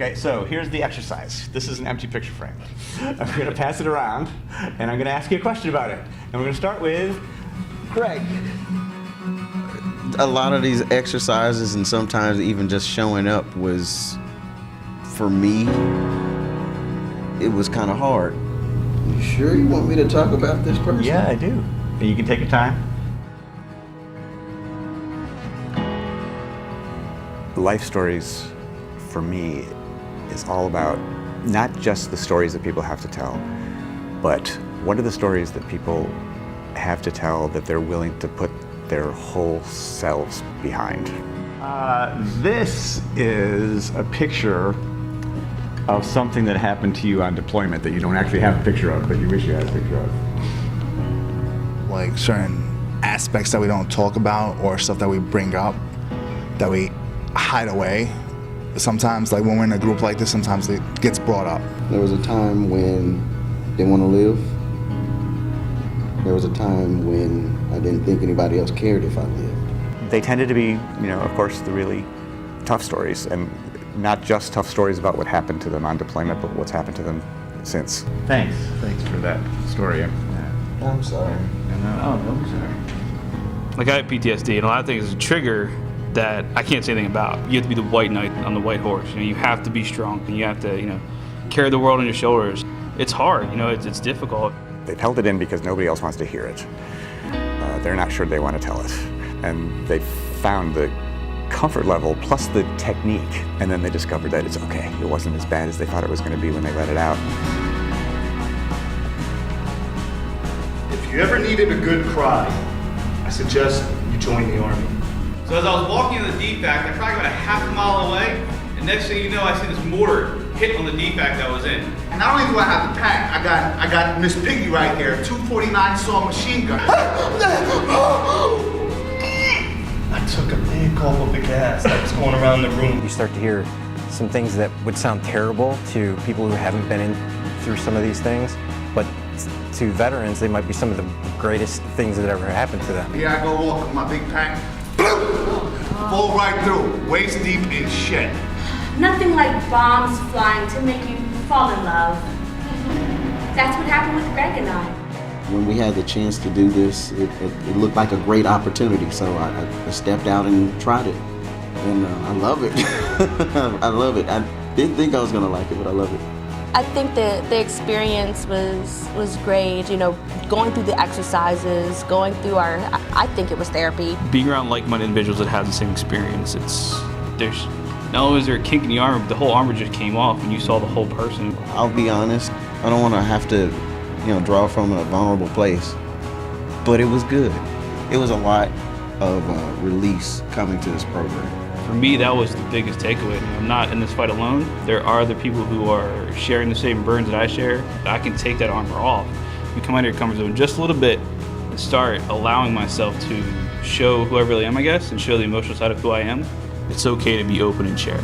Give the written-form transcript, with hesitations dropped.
Okay, so here's the exercise. This is an empty picture frame. I'm going to pass it around, and I'm going to ask you a question about it. And we're going to start with Greg. A lot of these exercises and sometimes even just showing up was, for me, it was kind of hard. You sure you want me to talk about this person? Yeah, I do. And you can take your time. Life stories, for me, is all about not just the stories that people have to tell, but what are the stories that people have to tell that they're willing to put their whole selves behind. This is a picture of something that happened to you on deployment that you don't actually have a picture of, but you wish you had a picture of. Like certain aspects that we don't talk about or stuff that we bring up that we hide away. Sometimes, like when we're in a group like this, sometimes it gets brought up. There was a time when I didn't want to live. There was a time when I didn't think anybody else cared if I lived. They tended to be, of course, the really tough stories, and not just tough stories about what happened to them on deployment, but what's happened to them since. Thanks for that story. I'm sorry. No, don't be sorry. Like I have PTSD, and a lot of things is a trigger that I can't say anything about. You have to be the white knight on the white horse. You have to be strong, and you have to, carry the world on your shoulders. It's hard, it's difficult. They've held it in because nobody else wants to hear it. They're not sure they want to tell it. And they found the comfort level plus the technique, and then they discovered that it's okay. It wasn't as bad as they thought it was going to be when they let it out. If you ever needed a good cry, I suggest you join the Army. So as I was walking in the DFAC, I probably got a half a mile away, and next thing you know, I see this mortar hit on the DFAC I was in. And not only do I have the pack, I got Miss Piggy right here, 249 saw machine gun. I took a big gulp of the gas that was going around the room. You start to hear some things that would sound terrible to people who haven't been through some of these things, but to veterans, they might be some of the greatest things that ever happened to them. Here I go walking with my big pack. Fall right through, waist deep in shit. Nothing like bombs flying to make you fall in love. That's what happened with Greg and I. When we had the chance to do this, it looked like a great opportunity, so I stepped out and tried it. And I love it. I love it. I didn't think I was going to like it, but I love it. I think that the experience was great, going through the exercises, going through I think it was therapy. Being around like-minded individuals that have the same experience, there's not only is there a kink in the armor, but the whole armor just came off and you saw the whole person. I'll be honest, I don't want to have to, draw from a vulnerable place, but it was good. It was a lot of release coming to this program. For me, that was the biggest takeaway. I'm not in this fight alone. There are other people who are sharing the same burdens that I share. I can take that armor off. You come out of your comfort zone just a little bit and start allowing myself to show who I really am, I guess, and show the emotional side of who I am. It's okay to be open and share.